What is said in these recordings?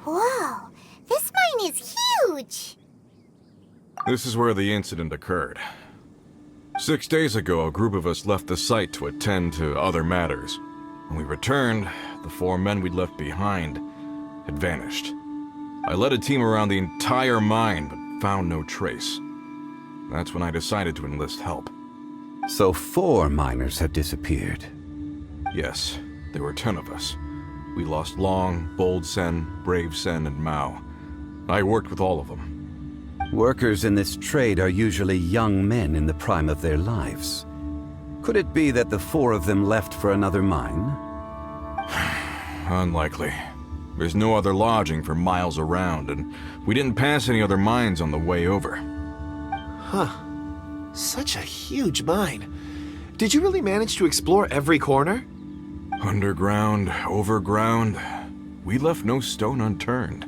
Whoa, this mine is huge! This is where the incident occurred. 6 days ago, a group of us left the site to attend to other matters. When we returned, the 4 men we'd left behind had vanished. I led a team around the entire mine, but found no trace. That's when I decided to enlist help. So 4 miners have disappeared. Yes, there were 10 of us. We lost Long, Bold Sen, Brave Sen, and Mao. I worked with all of them. Workers in this trade are usually young men in the prime of their lives. Could it be that the 4 of them left for another mine? Unlikely. There's no other lodging for miles around, and we didn't pass any other mines on the way over. Huh. Such a huge mine. Did you really manage to explore every corner? Underground, overground, we left no stone unturned.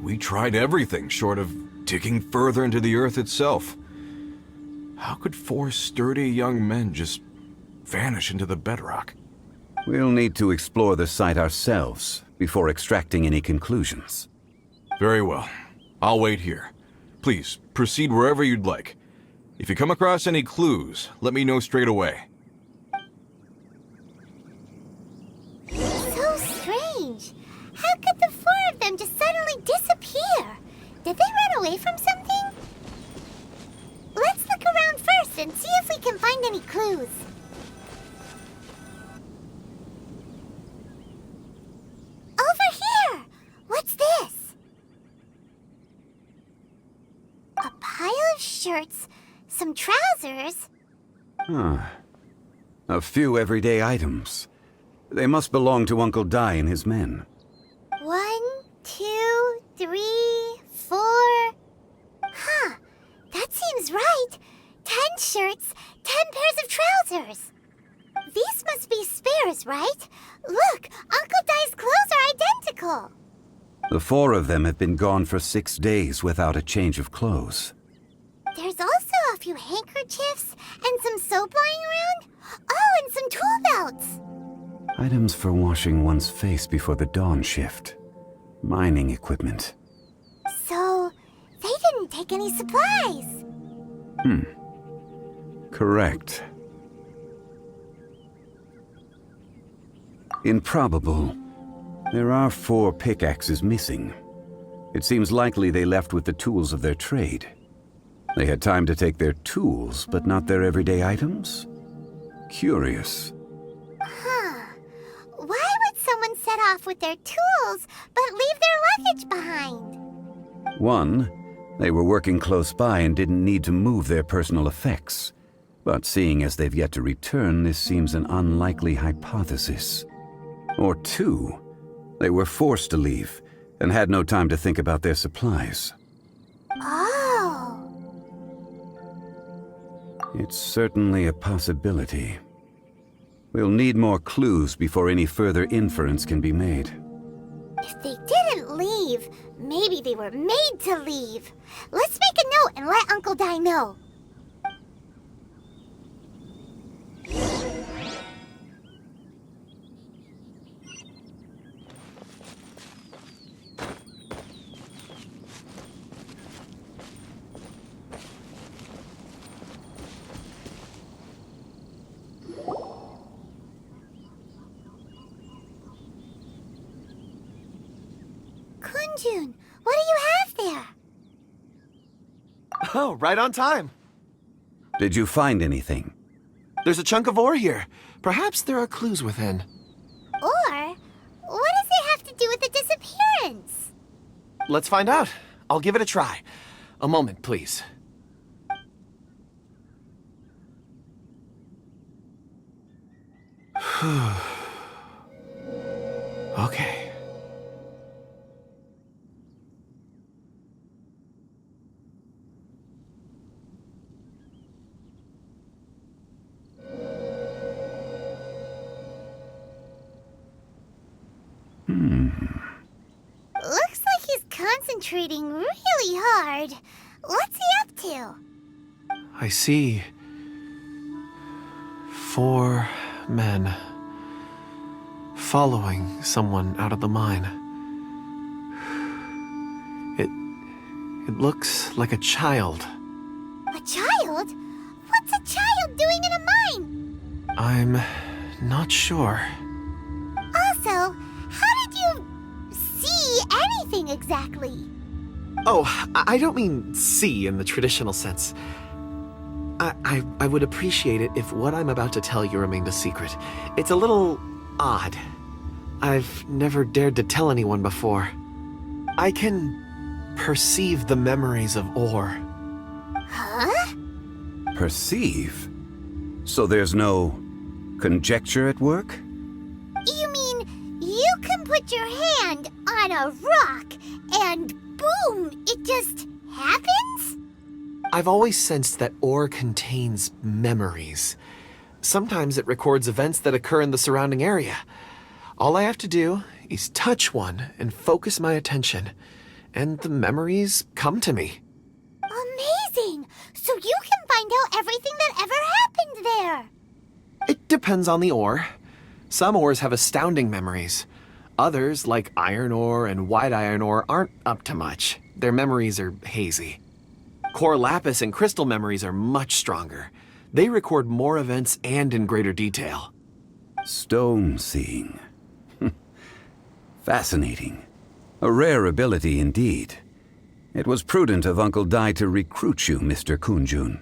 We tried everything short of digging further into the earth itself. How could 4 sturdy young men just vanish into the bedrock? We'll need to explore the site ourselves before extracting any conclusions. Very well. I'll wait here. Please, proceed wherever you'd like. If you come across any clues, let me know straight away. So strange. How could the 4 of them just suddenly disappear? Did they run away from something? Let's look around first and see if we can find any clues. Over here! What's this? A pile of shirts, some trousers. A few everyday items. They must belong to Uncle Dai and his men. 1, 2, 3, 4. Huh, that seems right. 10 shirts, 10 pairs of trousers. These must be spares, right? Look, Uncle Dai's clothes are identical. The 4 of them have been gone for 6 days without a change of clothes. There's also a few handkerchiefs and some soap lying around. Oh, and some tool belts. Items for washing one's face before the dawn shift. Mining equipment. So, they didn't take any supplies. Correct. Improbable. There are 4 pickaxes missing. It seems likely they left with the tools of their trade. They had time to take their tools, but not their everyday items? Curious. Huh. Why would someone set off with their tools, but leave their luggage behind? 1, they were working close by and didn't need to move their personal effects. But seeing as they've yet to return, this seems an unlikely hypothesis. Or 2, they were forced to leave and had no time to think about their supplies. Oh. It's certainly a possibility. We'll need more clues before any further inference can be made. If they didn't leave, maybe they were made to leave. Let's make a note and let Uncle Dai know. Kunjun, what do you have there? Oh, right on time. Did you find anything? There's a chunk of ore here. Perhaps there are clues within. Or, what does it have to do with the disappearance? Let's find out. I'll give it a try. A moment, please. Okay. Looks like he's concentrating really hard. What's he up to? I see. 4 men following someone out of the mine. It looks like a child. A child? What's a child doing in a mine? I'm not sure. Also, how did you see anything exactly? Oh, I don't mean see in the traditional sense. I would appreciate it if what I'm about to tell you remained a secret. It's a little odd. I've never dared to tell anyone before. I can perceive the memories of ore. Huh? Perceive? So there's no conjecture at work? You mean you can put your hand on a rock and boom, it just happens? I've always sensed that ore contains memories. Sometimes it records events that occur in the surrounding area. All I have to do is touch one and focus my attention, and the memories come to me. Amazing! So you can find out everything that ever happened there. It depends on the ore. Some ores have astounding memories. Others, like iron ore and white iron ore, aren't up to much. Their memories are hazy. Core lapis and crystal memories are much stronger. They record more events and in greater detail. Stone seeing. Fascinating. A rare ability indeed. It was prudent of Uncle Dai to recruit you, Mr. Kunjun.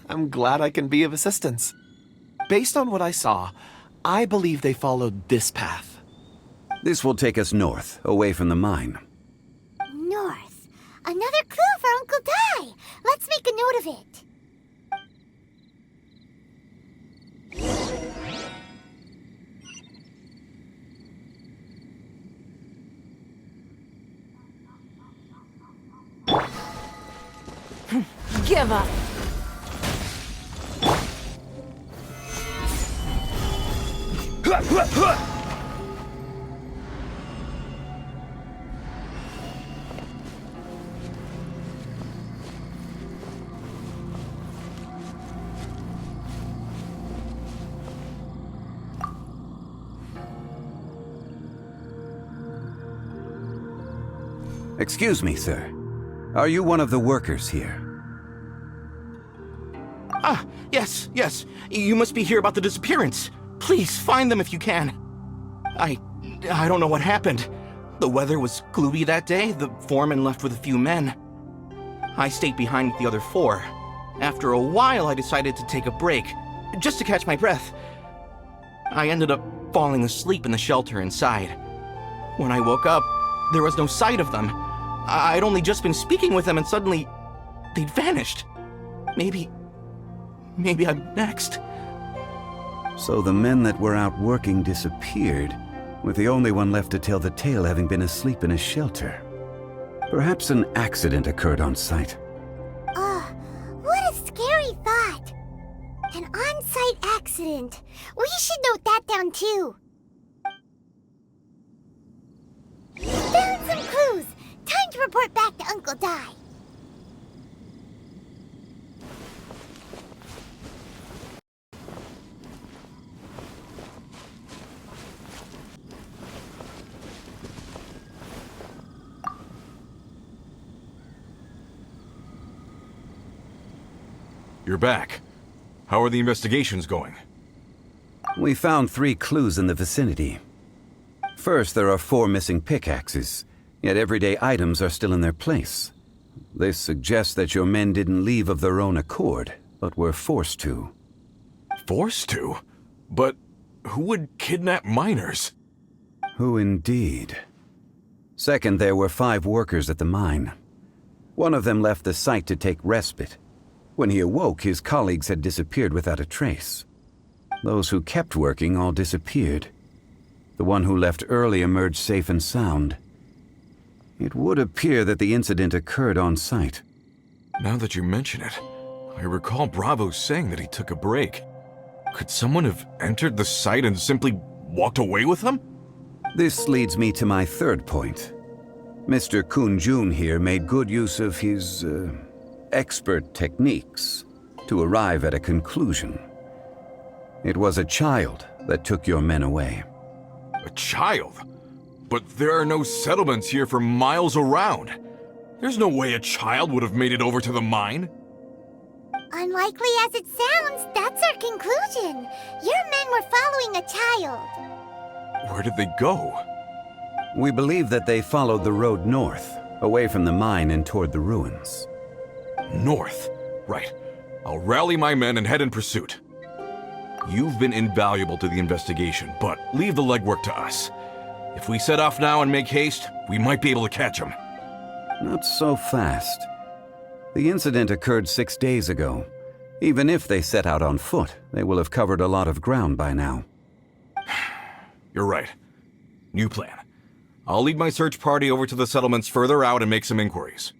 I'm glad I can be of assistance. Based on what I saw, I believe they followed this path. This will take us north, away from the mine. North. Another clue for Uncle Dai. Let's make a note of it. Give up. Excuse me, sir. Are you one of the workers here? Ah, yes. You must be here about the disappearance. Please, find them if you can. I don't know what happened. The weather was gloomy that day. The foreman left with a few men. I stayed behind with the other 4. After a while, I decided to take a break, just to catch my breath. I ended up falling asleep in the shelter inside. When I woke up, there was no sight of them. I'd only just been speaking with them and suddenly they'd vanished. Maybe I'm next. So the men that were out working disappeared, with the only one left to tell the tale having been asleep in a shelter. Perhaps an accident occurred on site. What a scary thought. An on-site accident. We should note that down too. Found some clues. Time to report back to Uncle Dai. You're back. How are the investigations going? We found 3 clues in the vicinity. First, there are 4 missing pickaxes, yet everyday items are still in their place. This suggests that your men didn't leave of their own accord, but were forced to. Forced to? But who would kidnap miners? Who indeed? Second, there were 5 workers at the mine. One of them left the site to take respite. When he awoke, his colleagues had disappeared without a trace. Those who kept working all disappeared. The one who left early emerged safe and sound. It would appear that the incident occurred on site. Now that you mention it, I recall Bravo saying that he took a break. Could someone have entered the site and simply walked away with them? This leads me to my third point. Mr. Kunjun here made good use of his, expert techniques to arrive at a conclusion. It was a child that took your men away. A child? But there are no settlements here for miles around. There's no way a child would have made it over to the mine. Unlikely as it sounds, that's our conclusion. Your men were following a child. Where did they go? We believe that they followed the road north, away from the mine and toward the ruins. North. Right. I'll rally my men and head in pursuit. You've been invaluable to the investigation, but leave the legwork to us. If we set off now and make haste, we might be able to catch them. Not so fast. The incident occurred 6 days ago. Even if they set out on foot, they will have covered a lot of ground by now. You're right. New plan. I'll lead my search party over to the settlements further out and make some inquiries.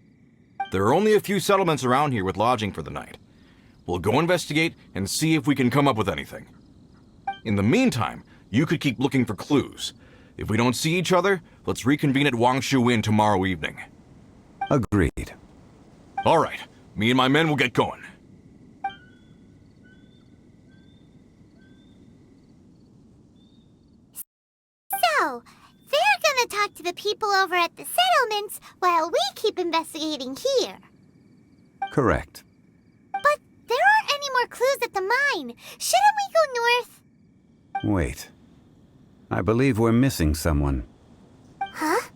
There are only a few settlements around here with lodging for the night. We'll go investigate and see if we can come up with anything. In the meantime, you could keep looking for clues. If we don't see each other, let's reconvene at Wangshu Inn tomorrow evening. Agreed. All right. Me and my men will get going. So, they're gonna talk to the people over at the settlements while we keep investigating here. Correct. But there aren't any more clues at the mine. Shouldn't we go north? Wait. I believe we're missing someone. Huh?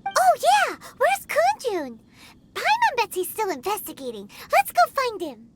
Oh yeah! Where's Kunjun? Paimon bets he's still investigating. Let's go find him.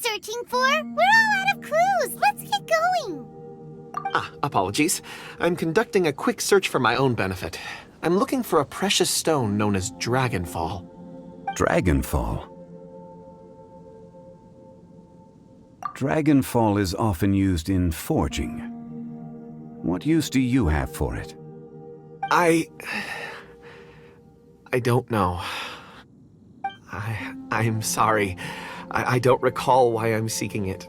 Searching for? We're all out of clues. Let's get going. Apologies. I'm conducting a quick search for my own benefit. I'm looking for a precious stone known as Dragonfall. Dragonfall? Dragonfall is often used in forging. What use do you have for it? I don't know. I'm sorry. I don't recall why I'm seeking it.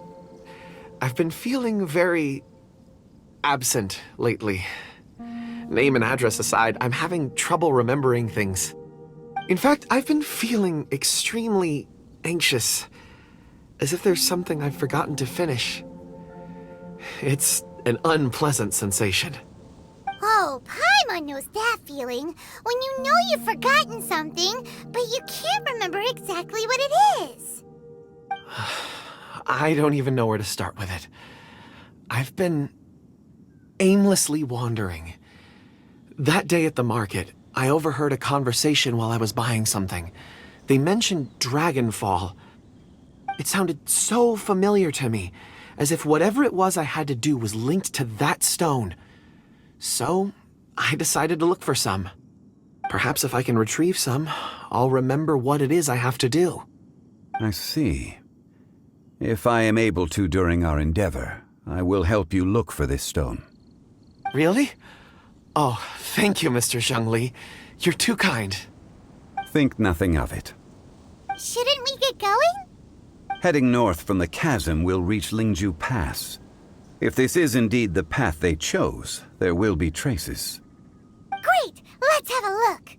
I've been feeling very absent lately. Name and address aside, I'm having trouble remembering things. In fact, I've been feeling extremely anxious, as if there's something I've forgotten to finish. It's an unpleasant sensation. Oh, Paimon knows that feeling. When you know you've forgotten something, but you can't remember exactly what it is. I don't even know where to start with it. I've been aimlessly wandering. That day at the market, I overheard a conversation while I was buying something. They mentioned Dragonfall. It sounded so familiar to me, as if whatever it was I had to do was linked to that stone. So, I decided to look for some. Perhaps if I can retrieve some, I'll remember what it is I have to do. I see. If I am able to during our endeavor, I will help you look for this stone. Really? Oh, thank you, Mr. Zhengli. You're too kind. Think nothing of it. Shouldn't we get going? Heading north from the chasm, we'll reach Lingju Pass. If this is indeed the path they chose, there will be traces. Great! Let's have a look.